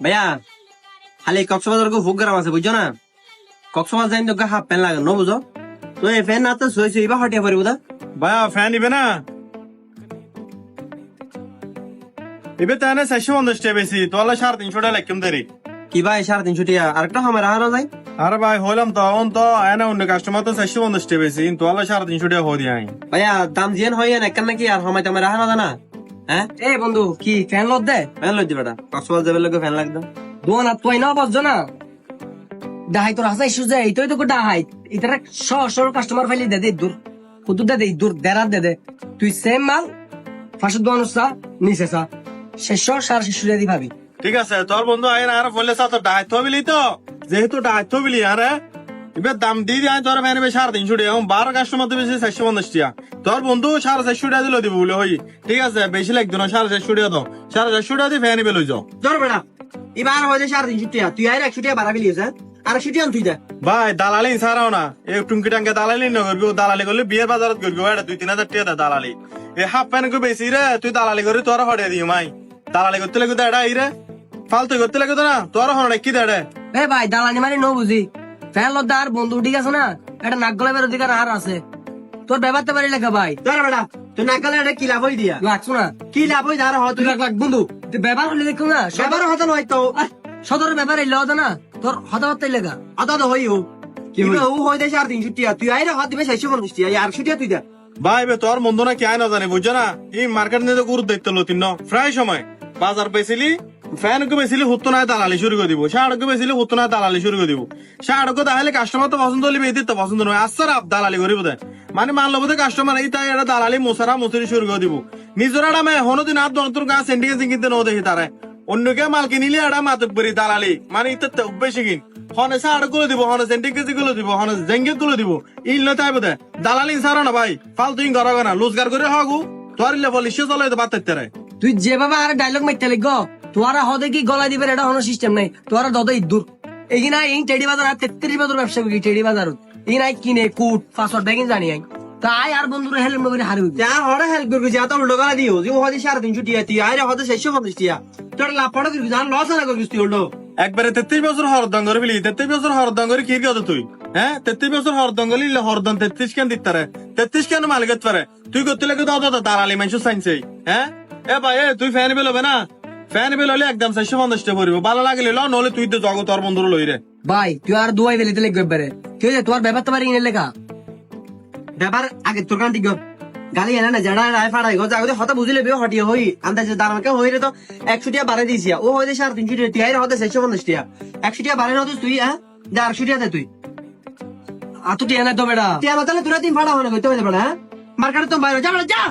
ভাইয়া খালি কক্সবাজার ভোগ গ্রাম আছে বুঝছো না, কক্সবাজার যাই তো হাফ প্যান্ট লাগে নো বুঝো তো এই ফ্যান না তো শুয়েছে এবার হটিয়া পারিব দা ভাইয়া ফ্যান নিবে না এবে তাহলে 450 টাকা বেশি তোলা 350 টাকা লাগতাম দেরি কি ভাই 350 টাকা আরেকটা সময় রাহানো যায়। আরে ভাই হইলাম তখন তো এনে অন্য কাস্টমার তো 450 টাকা বেশি তোলা 350 টাকা হয়ে দিয়ে ভাইয়া দাম জিয়ান হয় না কেন নাকি আর সময় তোমার রাহানো যায় না। হ্যাঁ এ বন্ধু কি ফ্যান লোড দে ফ্যান লইতে বেটা কক্সবাজার যাবে লোক ফ্যান লাগতো দোয়ান আর তুই না বাজছো না ডাহাই তোর হাসাই সুজে এইটাই তো ডাহাই ইতারা সর কাস্টমার ফাইলি দে দূর কুদু দে দূর দেরাত দে তুই সেম মাল ফাঁসে দোয়ান উসা নিচে সা 600 দি ভাবি ঠিক আছে তোর বন্ধু আয় না আর বললে তো দায়িত্ব বিলি তো যেহেতু দায়িত্ব বিলি আরে এবার দাম দিয়ে দিয়ে তোর ফ্যান 350 টাকা এবং 12 কাস্টমার তো বেশি 450 টাকা তোর বন্ধু 450 টাকা দিল দিব বলে হই ঠিক আছে বেশি লাগতো না 450 টাকা দাও 450 টাকা দিয়ে ফ্যান নিবে লই যাও ধর বেটা এবার হয়েছে 350 টাকা তুই আর 100 টাকা বাড়াবি লিয়েছে আর 100 টাকা তুই দে ভাই দালালি ছাড়াও না এই টুঙ্কি টাঙ্কে দালালি না করবি দালালি করলে বিয়ের বাজারত করবি এটা 2-3 হাজার টাকা দেয় দালালি এই হাফ প্যান্ট কো বেশি রে তুই দালালি করে তোর হড়ে দিও মাই দালালি করতে লাগে তো এটা রে ফালতু করতে লাগে তো না তোর হড়ে কি দেড়ে এ ভাই দালানি মানে নো বুঝি ফ্যান লোড আর বন্ধু ঠিক আছে না এটা নাক গলাবের অধিকার আর আছে তোর ব্যাপারটা পারি লেখা ভাই ধর বেটা তুই না গেলে এটা কি লাভ হই দিয়া লাগছো না কি লাভ হই আর হয় তুই লাখ বন্ধু তুই ব্যবহার হলে দেখো না সবার হতো না হয়তো সদরের ব্যাপার এলে হতো না তোর হতাবার্তাই লেখা আদা তো হইও কি হই? ও হইতে 350 টাকা তুই আইরে হাত দিবে 650 টাকা আর 100 টাকা তুই দে ভাই বে তোর বন্ধু না কে না জানে বুঝছো না এই মার্কেট নিয়ে তো গুরুত্ব দেখতে লো তিন প্রায় সময় বাজার পেছিলি ফ্যান কে বেশিলি হতো না দালালি শুরু করে দিব শাড় কে বেশিলি হতো না দালালি শুরু করে দিব শাড় কে তাহলে কাস্টমার তো পছন্দ হলে বেদিত তো পছন্দ নয় আচ্ছা আপ দালালি করিব দেয় মানে মানলো বোধ কাস্টমার এই তাই এটা দালালি মোসারা মুসুরি শুরু করে দিব নিজের এটা মে হনোদিন আর দন্তর গা সেন্টিগেন্সিং কিনতে ন দেখি তারা অন্যকে মাল কিনিলে এটা মাতক করি দালালি মানে ইতে বেশি কিন হনে শাড় গুলো দিব হনে সেন্টিগেন্সি গুলো দিব হনে জেঙ্গে গুলো দিব ইল নয় তাই বোধ দালালি ছাড়ো না ভাই ফালতু ইন ঘর না লুজগার করে হগু তোর ইলে বলি সে চলে বাতাইতে রে তুই যেভাবে আর ডায়লগ মারতে লিখ তোরা হদে কি গলা দিবে এটা কোনো সিস্টেম নাই তোরা দদে ইদুর এগিনা এই টেডি বাজার আর 33 বাজার ব্যবসা করি টেডি বাজার এগিনা কিনে কুট পাসওয়ার্ড দেখেন জানি আই তাই আর বন্ধুরা হেল্প করে হারিয়ে যা হড়ে হেল্প করবি যা তো উল্টো গলা দিও যে হইতে 350 টাকা তুই আইরে হতে 650 টাকা তোর লাভ পড়া করবি জান লস না করবি তুই উল্টো একবারে 33 বছর হরদং করে ফেলি 33 বছর হরদং করে কি কথা তুই হ্যাঁ 33 বছর হরদং গলি হরদং 33 কেন দিতে রে 33 কেন মালিকত পারে তুই করতে লাগে দাও দাও দালালি মানুষ সাইন্সে হ্যাঁ এ ভাই এ তুই ফ্যান বিল হবে না ফ্যান বিল হলে একদম 650 টাকা পড়বে ভালো লাগলে ল নলে তুই তো জগৎ তোর বন্ধুর লই রে ভাই তুই আর দুয়াই বেলিতে লিখবে একবারে ঠিক আছে তোর ব্যাপার তো পারি ইনে লেখা ব্যাপার আগে তোর কান ঠিক গালি এনে না যারা রায় ফাড়াই গো যাগতে হতা বুঝিলে বিও হটিয়ে হই আন্দাজে দামকে হইরে তো 100 টাকা বাড়াই দিছি ও হইতে 350 টাকা তুই আইরে হতে 650 টাকা 100 টাকা বাড়াই নতুন তুই হ্যাঁ যা 100 টাকা দে তুই আতো টিয়া না তো বেটা টিয়া না তাহলে তোরা তিন ফাড়া হনে কইতে হইতে পারে হ্যাঁ মার্কেটে তো বাইরে যা বেটা যা